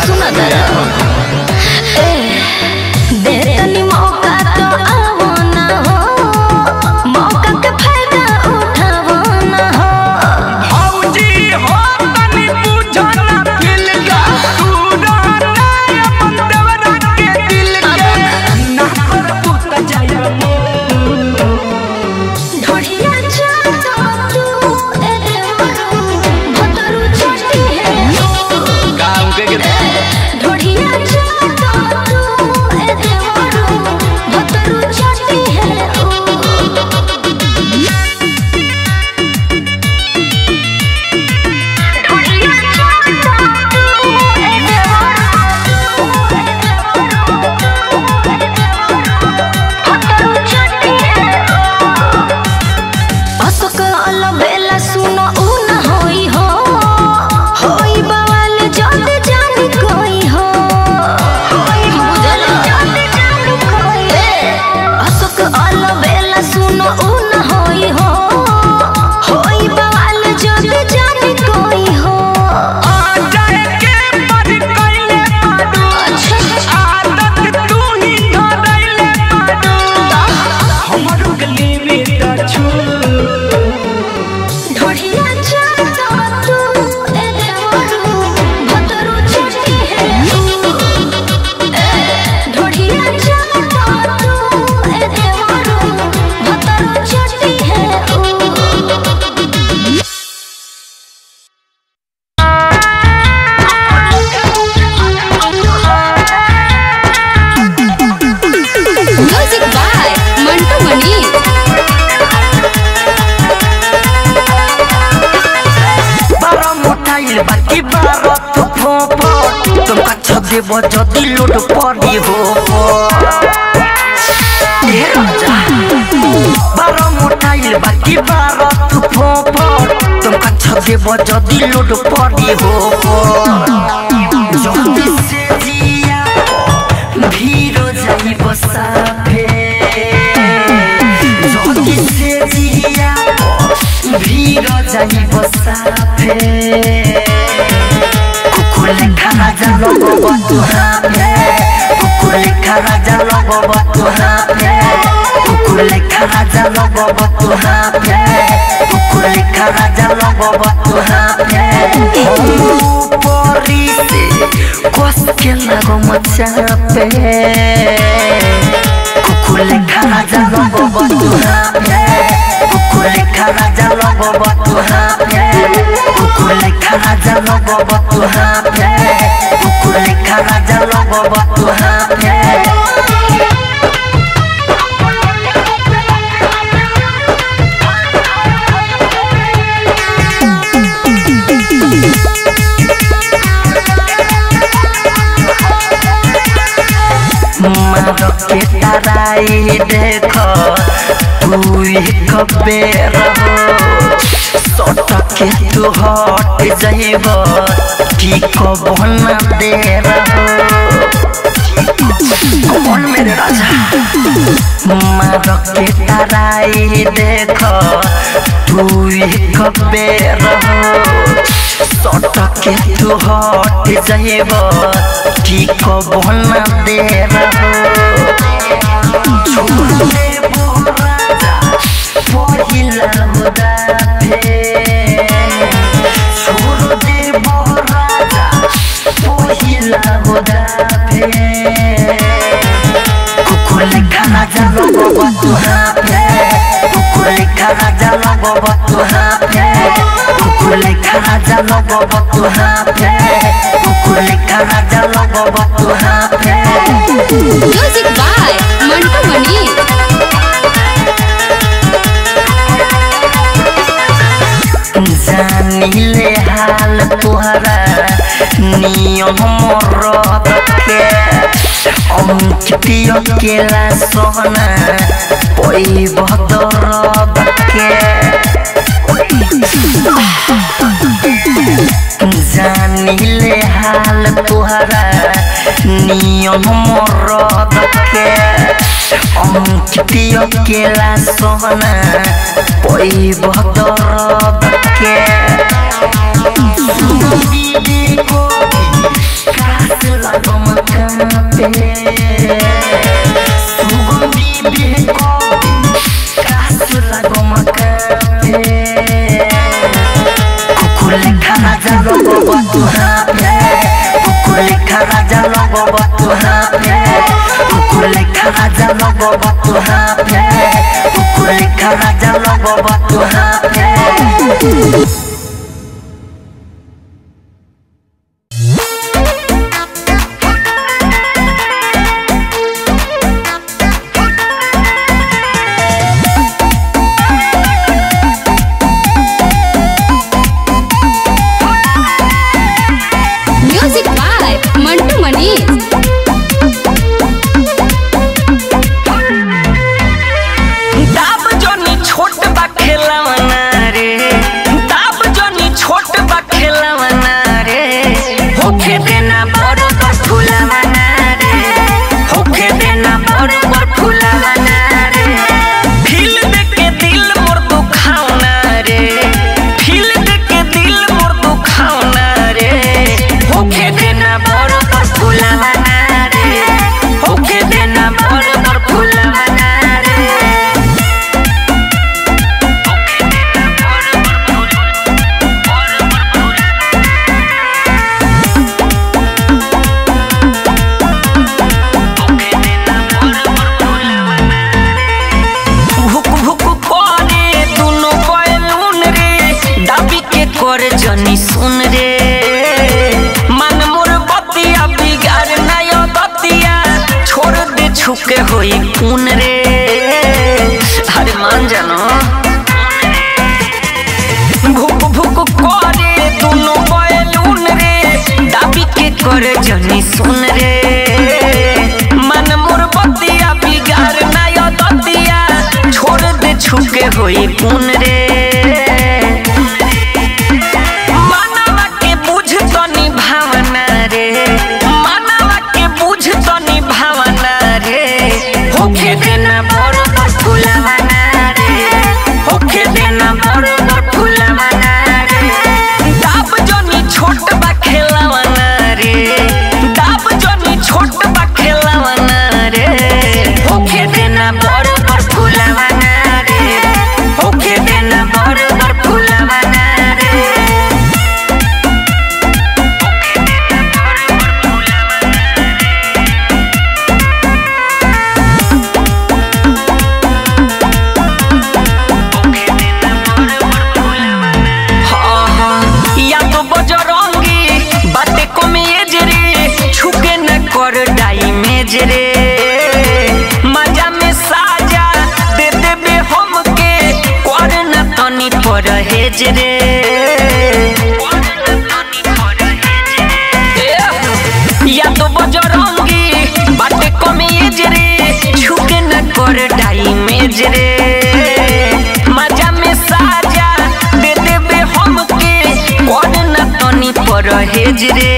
सुना दरा दे तनी मौका तो आवो ना हो मौका के फायदा उठावो ना हो भौजी हो तनी पूछो ना दिल का तू रहना अपन देवरा के दिल के ना कर तू त जाय ढोढ़िया चाहता तू ए देवरू भतरू छोटी है गाँव के ढोढ़िया चाहता तू ए देवरू भतरू छोटी है ढोढ़िया चाहता तू ए देवरू भतरू छोटी है असक अलबेला सुनो उ न होई हो होई बवाल जद जानी कोई हो होई बुझल जद जानी कोई असक अलबेला सुनो उ न होई हो होई बवाल जद जानी कोई हो आ जाए के पर कइले पाडू आदत तू ही धरैले पाडू हमरो गली में त छू ढोढ़िया चाहता तू ए देवरू भतरू छोटी है ढोढ़िया चाहता तू ए देवरू भतरू छोटी है म्यूजिक बाय मंटू मनी बारा मोटाइल बाकी बारा तो फोपो तुम अच्छा देव जदी लोड पड़ी हो ए राजा बारा मोटाइल बाकी बारा तो फोपो तुम अच्छा देव जदी लोड पड़ी हो जल्दी से जिया भीरो जाई बसाफे जल्दी से जिया भीरो जाई बसाफे कुकुले खाना जा लगब तुहारे कुकुले खाना जा लगब तुहारे कुकुले खाना जा लगब तुहारे कुकुले खाना जा लगब तुहारे परी से कस के लगो मचापे कुकुले खाना जा लगब तुहारे कुकुले खाना जा लगब तुहारे कुकुले खाना जा लगब तुहारे कुकुले खाना जा लगब तुहारे मारो के ताराई देखो तू एक बेर हो सटके तू हट जाइब की कबना देर हो कौन मेरे राजा मारो के ताराई देखो तू एक बेर हो सटके तू हट जाइब की कबना देर हो छोड़ दे राजा पहिला मुदाफे छोड़ दे राजा पहिला मुदाफे कुकुले खाना जा लगब तुहारे कुकुले खाना जा लगब तुहारे कुकुले खाना जा लगब तुहारे कुकुले खाना जा लगब तुहारे म्यूजिक बाय मंटू मनी जानिले हाल तुहरा नियम मरद के अंकितिय केला सोहना पई बदरद के जानिले हाल तुहरा नियम मरद के अंकितिय केला सोहना पई बदरद के कांपे सुगंधी बेको कास लागो मकांपे कुकुर लेखा राजा लगो तू हाफे कुकुर लेखा राजा लगो तू हाफे कुकुर लेखा राजा लगो तू हाफे कुकुर लेखा राजा लगो तू हाफे म्यूजिक बाय मंटू मनीष। दाब जोनी छोट बा खेलवना रे दाब जोनी छोट बा खेलवना रे होखे देना बड़ बड़ फुलवना रे होखे देना बड़ बड़ फुलवना रे फील दे के दिल मोर दुखावना रे फील दे के दिल मोर दुखावना रे होखे देना बड़ बड़ फुलवना रे होखे देना बड़ बड़ फुलवना रे भुक भुक करे दुनो बैलून रे दाबी के कर जनी सुन रे मन मोर बतिया बिगाड़ नयो बतिया छोड़ दे छुके होई खून रे अरे मान जानो भुक भुक करे दुनो बैलून रे दाबी के कर जनी सुन रे मन मोर बतिया बिगाड़ नयो बतिया छोड़ दे छुके होई खून रे मानवा के बुझ तनी भावना रे मानवा के बुझ तनी भावना रे होखे देना बड़ बड़ फुलवना रे होखे देना बड़ बड़ फुलवना रे दाब जोनी छोट बा खेलवना रे दाब जोनी छोट बा खेलवना रे होखे देना बड़ बड़ फुलवना रे होखे देना बड़ बड़ फुलवना रे या तो बजरंगी बाटे को मेज रे छुके न कर डाइमेज रे मजा में साजा दे देबे हमके कर न तनी परहेज रे या तो बजरंगी बाटे को मेज रे छुके न कर डाइमेज रे मजा में साजा दे देबे हमके कर न तनी परहेज रे